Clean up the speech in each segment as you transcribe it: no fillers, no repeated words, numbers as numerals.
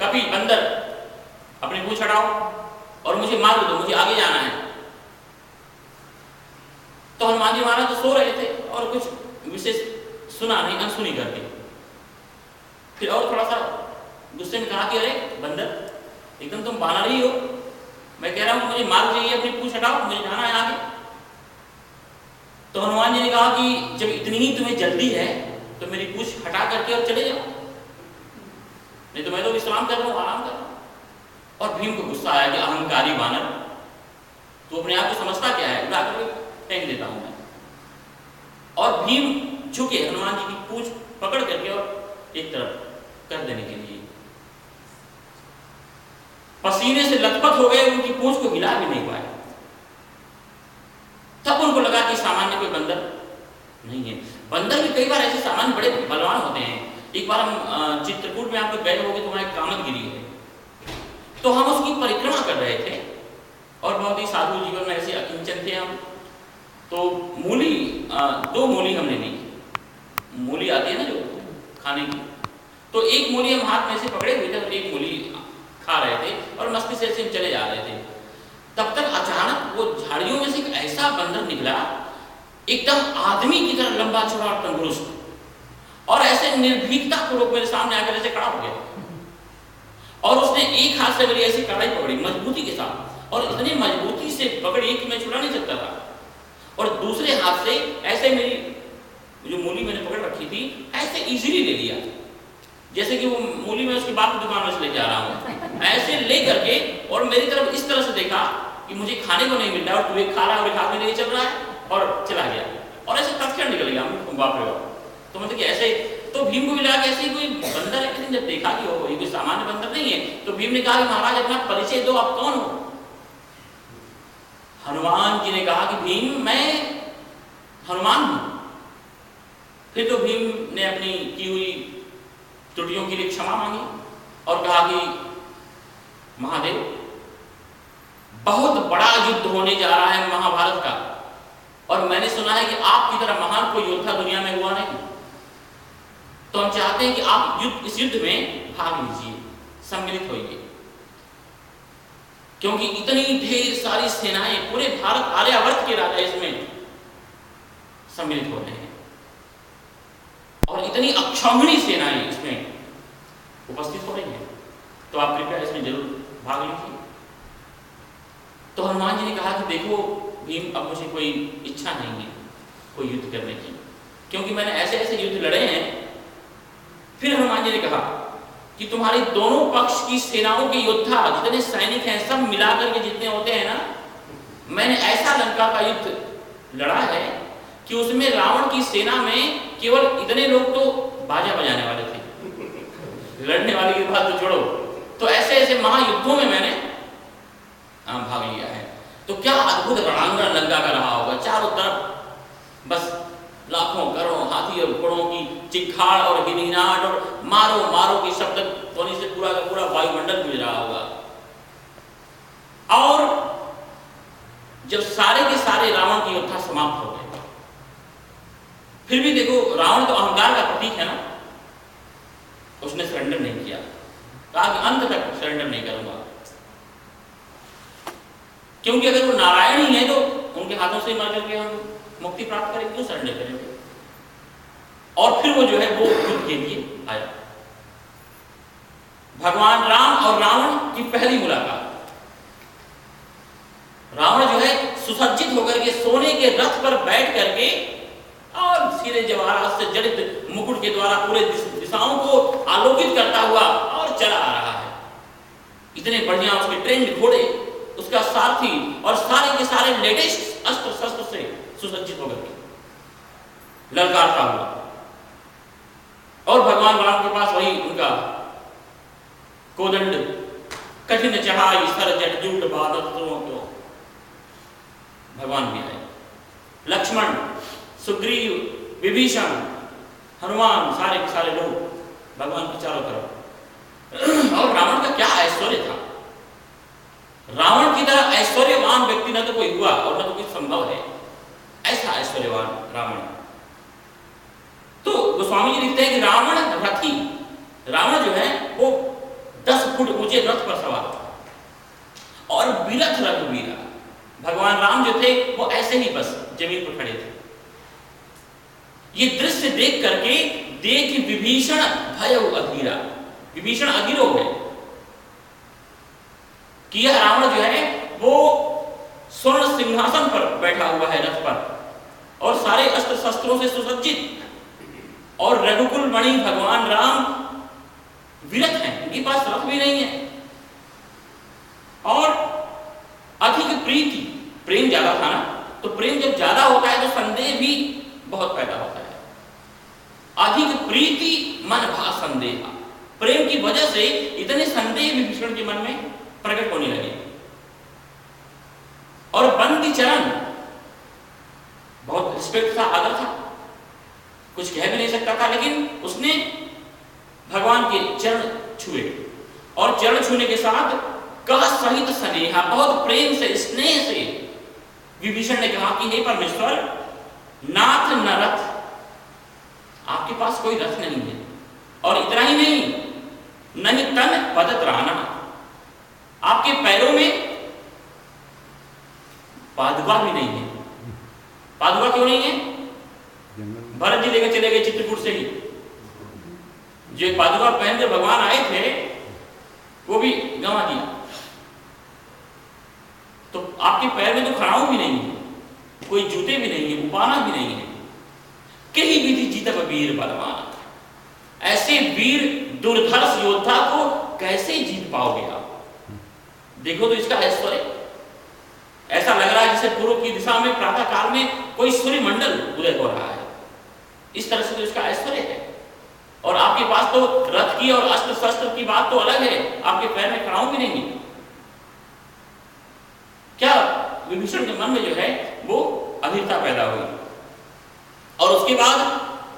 कभी बंदर अपनी पूंछ हटाओ और मुझे मार दो, मुझे आगे जाना है। तो हनुमान जी महाराज तो सो रहे थे और कुछ विशेष सुना नहीं, अनसुनी कर दी। फिर और थोड़ा सा गुस्से में कहा कि अरे बंदर, एकदम तुम बानर ही हो, मैं कह रहा हूं मुझे मार चाहिए, अपनी पूंछ हटाओ, मुझे जाना है आगे। तो हनुमान जी ने कहा कि जब इतनी ही तुम्हें जल्दी है तो मेरी पूंछ हटा करके और चले जाओ, नहीं तो मैं तो विश्राम कर रहा हूं, आराम कर रहा हूं। और भीम को गुस्सा आया कि अहंकारी बानर, तू अपने आप को समझता क्या है, उड़ा करके फेंक देता हूं मैं। और भीम झुके हनुमान जी की पूंछ पकड़ करके और एक तरफ कर देने के लिए, पसीने से लथपथ हो गए, उनकी पूंछ को हिला भी नहीं पाए। तब उनको लगा कि सामान्य कोई बंदर नहीं है। बंदर भी कई बार ऐसे सामान्य बड़े बलवान होते हैं। एक बार हम चित्रकूट में आप लोग गए होंगे तो वहां एक कामतगिरी है, तो हम उसकी परिक्रमा कर रहे थे और बहुत ही साधु जीवन में ऐसे अकिंचन थे हम। तो मूली, 2 मूली हमने ली, मूली आती है ना जो खाने की, तो एक मूली हम हाथ में से पकड़े हुए थे और एक मूली खा रहे थे और मस्ती से ऐसे चले जा रहे थे। तब तक अचानक वो झाड़ियों में से एक ऐसा बंदर निकला, एकदम आदमी की तरह लंबा चौड़ा और तंदुरुस्त, और ऐसे निर्भीकता पूर्वक मेरे सामने आकर ऐसे खड़ा हो गया। और उसने एक हाथ से मेरी ऐसी कड़ाई पकड़ी मजबूती के साथ, और इतनी मजबूती से पकड़ी कि मैं छुड़ा नहीं सकता था, और दूसरे हाथ से ऐसे मेरी जो मूली मैंने पकड़ रखी थी ऐसे इजीली ले लिया, जैसे कि वो मूली मैं उसके बाप की दुकान में से लेके आ रहा हूँ, ऐसे ले करके और मेरी तरफ इस तरह से देखा कि मुझे खाने को नहीं मिल रहा और तू एक खा रहा है और एक हाथ में लेके चल रहा है, और चला गया और ऐसे तत्क्षण निकल गया। बाप रे बाप। तो मतलब कि ऐसे, तो भीम को भी लगा कि ऐसे ही कोई बंदर है, लेकिन जब देखा कि वो ये कोई सामान्य बंदर नहीं है, तो भीम ने कहा कि महाराज अपना परिचय दो, आप कौन हो? हनुमान जी ने कहा कि भीम मैं हनुमान हूं। फिर तो भीम ने अपनी की हुई त्रुटियों के लिए क्षमा मांगी और कहा कि महादेव, बहुत बड़ा युद्ध होने जा रहा है महाभारत का, और मैंने सुना है कि आपकी तरह महान कोई योद्धा दुनिया में हुआ नहीं, तो हम चाहते हैं कि आप इस युद्ध में भाग लीजिए, सम्मिलित होइए, क्योंकि इतनी ढेर सारी सेनाएं, पूरे भारत आर्यावर्त के राजा इसमें सम्मिलित हो रहे हैं और इतनी अक्षौहिणी सेनाएं इसमें उपस्थित हो रही हैं, तो आप कृपया इसमें जरूर भाग लीजिए। तो हनुमान जी ने कहा कि देखो भीम, अब मुझे कोई इच्छा नहीं है कोई युद्ध करने की, क्योंकि मैंने ऐसे ऐसे युद्ध लड़े हैं। फिर हनुमान जी ने कहा कि तुम्हारी दोनों पक्ष की सेनाओं के योद्धा जितने सैनिक हैं सब मिलाकर के जितने होते हैं ना, मैंने ऐसा लंका का युद्ध लड़ा है कि उसमें रावण की सेना में केवल इतने लोग तो बाजा बजाने वाले थे, लड़ने वाले की बात तो छोड़ो, तो ऐसे ऐसे महायुद्धों में मैंने भाग लिया है। तो क्या अद्भुत रणांगण लंका का रहा होगा, चारों तरफ बस लाखों करोड़ों हाथी और घोड़ों की चिखाड़ और हिनहिनाहट और मारो मारो की शब्द ध्वनि से पूरा का पूरा वायुमंडल गूंज रहा होगा। और जब सारे के सारे रावण के योद्धा समाप्त हो गए, फिर भी देखो रावण तो अहंकार का प्रतीक है ना, उसने सरेंडर नहीं किया, कहा कि अंत तक सरेंडर नहीं करूंगा, क्योंकि अगर वो नारायण ही है तो उनके हाथों से मर करके हम मुक्ति प्राप्त करेंगे, क्यों सरेंडर करेंगे। और फिर वो जो है वो युद्ध के लिए आया। भगवान राम और रावण की पहली मुलाकात। रावण जो है सुसज्जित होकर के सोने के रथ पर बैठ करके और सीधे जवाहरात से जड़ित मुकुट के द्वारा पूरे दिशाओं को आलोकित करता हुआ और चला आ रहा है। इतने बढ़िया उसके ट्रेंड घोड़े, उसका सारथी और सारे के सारे लेटेस्ट अस्त्र शस्त्र से सुसज्जित होकर के ललकारता हुआ। और भगवान राम के पास वही उनका कोदंड, कठिन चढ़ाई सर जट जूट बादत क्यों, भगवान भी आए। लक्ष्मण, सुग्रीव, विभीषण, हनुमान, सारे के सारे लोग भगवान के चारों तरफ। और रावण का क्या ऐश्वर्य था, रावण की तरह ऐश्वर्यवान व्यक्ति न तो कोई हुआ और न तो कोई संभव है, ऐसा ऐश्वर्यवान रावण। तो गोस्वामी जी लिखते हैं कि रावण रथी, रावण जो है वो फुट ऊंचे रथ पर सवार था और विरथ रघुवीरा, भगवान राम जो थे वो ऐसे ही बस जमीन पर खड़े थे। ये दृश्य देख करके देख विभीषण भय अधीरा, विभीषण अधीर हो गए कि यह रावण जो है वो स्वर्ण सिंहासन पर बैठा हुआ है रथ पर और सारे अस्त्र शस्त्रों से सुसज्जित, और रघुकुल मणि भगवान राम विरत हैं, उनके पास रथ भी नहीं है, और अधिक प्रीति, प्रेम ज्यादा था ना, तो प्रेम जब ज्यादा होता है तो संदेह भी बहुत पैदा होता है। अधिक प्रीति मन भा संदेह, प्रेम की वजह से इतने संदेह विभीषण के मन में प्रकट होने लगे। और बंदी चरण, बहुत रिस्पेक्ट था, आदर था, कुछ कह भी नहीं सकता था, लेकिन उसने भगवान के चरण छुए और चरण छूने के साथ कह सहित स्नेहा, बहुत प्रेम से स्नेह से विभीषण ने कहा कि हे परमेश्वर, नाथ न रथ, आपके पास कोई रथ नहीं है, और इतना ही नहीं, नहीं तन पदत्राणा, आपके पैरों में पादुका भी नहीं है। पादुका क्यों नहीं है? भरत जी लेकर चले गए चित्रकूट से ही, जो पादुका पहन के भगवान आए थे वो भी गंवा दिया। तो आपके पैर में तो खड़ाऊ भी नहीं है, कोई जूते भी नहीं है, उपाना भी नहीं है। कहीं विधि जीतब वीर बलवान, ऐसे वीर दुर्धर्ष योद्धा को कैसे जीत पाओगे आप? देखो तो इसका ऐश्वर्य, ऐसा लग रहा है जैसे पूर्व की दिशा में प्रातः काल में कोई सूर्य मंडल उदय हो रहा है, इस तरह से तो इसका ऐश्वर्य है। और आपके पास तो रथ की और अस्त्र शस्त्र की बात तो अलग है, आपके पैर में खड़ाऊ भी नहीं है। क्या विभीषण के मन में जो है वो अधीरता पैदा हुई। और उसके बाद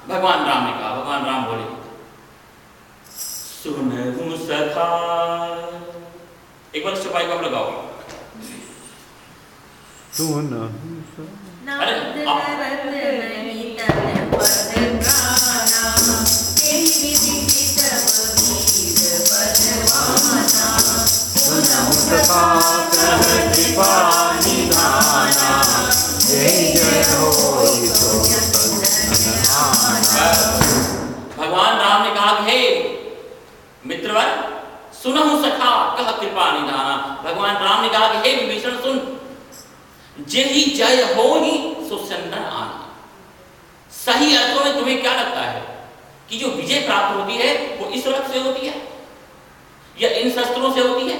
भगवान राम ने कहा, भगवान राम बोले, सुनहु सखा, एक बार चौपाई को लगाओ। अरे भगवान राम ने कहा, हे मित्रवर, सुनहु सखा कह कृपा निधाना। भगवान राम ने कहा कि हे विभीषण सुन, जेहि जय हो ही सो चंदन आना। सही अर्थों में तुम्हें क्या लगता है कि जो विजय प्राप्त होती है वो इस रथ से होती है, या इन शस्त्रों से होती है,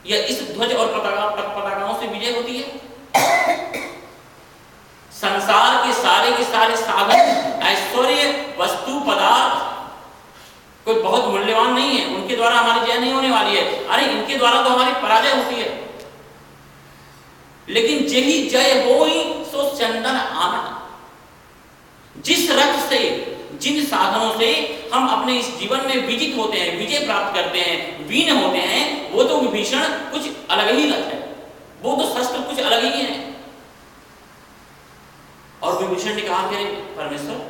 या इस ध्वज और पताकाओं से विजय होती है? संसार के सारे साधन, ऐश्वर्य, वस्तु, पदार्थ कोई बहुत मूल्यवान नहीं है, उनके द्वारा हमारी जय नहीं होने वाली है। अरे इनके द्वारा तो हमारी पराजय होती है। लेकिन जेहि जय होई सो चंदन आना, जिस रथ से, जिन साधनों से हम अपने इस जीवन में विजित होते हैं, विजय प्राप्त करते हैं, वीन होते हैं, वो तो विभीषण कुछ अलग ही रथ है, वो तो शस्त्र कुछ अलग ही है। और विभीषण ने कहा कि परमेश्वर,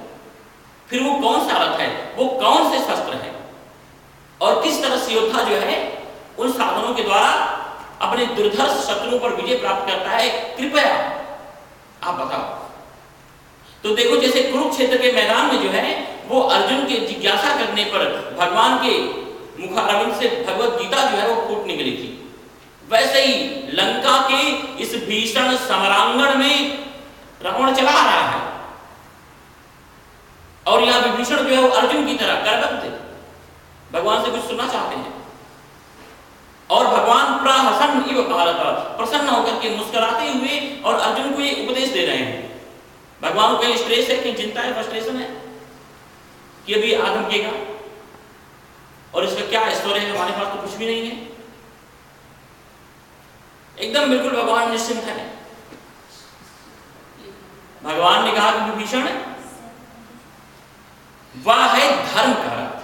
फिर वो कौन सा रथ है, वो कौन से शस्त्र है, और किस तरह से योद्धा जो है उन साधनों के द्वारा अपने दुर्धर्ष शत्रुओं पर विजय प्राप्त करता है, कृपया आप बताओ। तो देखो, जैसे कुरुक्षेत्र के मैदान में जो है वो अर्जुन के जिज्ञासा करने पर भगवान के मुखारविंद से भगवत गीता जो है वो फूट निकली थी, वैसे ही लंका के इस भीषण समरांगण में रावण चला रहा है, और यहां विभीषण जो है वो अर्जुन की तरह करबद्ध भगवान से कुछ सुनना चाहते हैं। और भगवान प्रहसन इव भारत, प्रसन्न होकर के मुस्कुराते हुए और अर्जुन को ये उपदेश दे रहे हैं। भगवान को कहीं स्ट्रेस है, कहीं चिंता है, फ्रस्ट्रेशन है कि अभी आदम केगा, और इसका क्या ऐश्वर्य है, हमारे पास तो कुछ भी नहीं है। एकदम बिल्कुल भगवान निश्चिंत है। भगवान ने कहा कि विभीषण, वह है धर्म का रथ,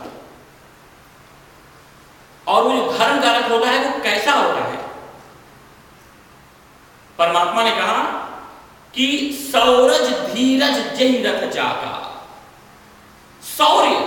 और वो जो धर्म का रथ होता है वो कैसा होता है? परमात्मा ने कहा कि सौरज धीरज जय रथ जाका। शौर्य,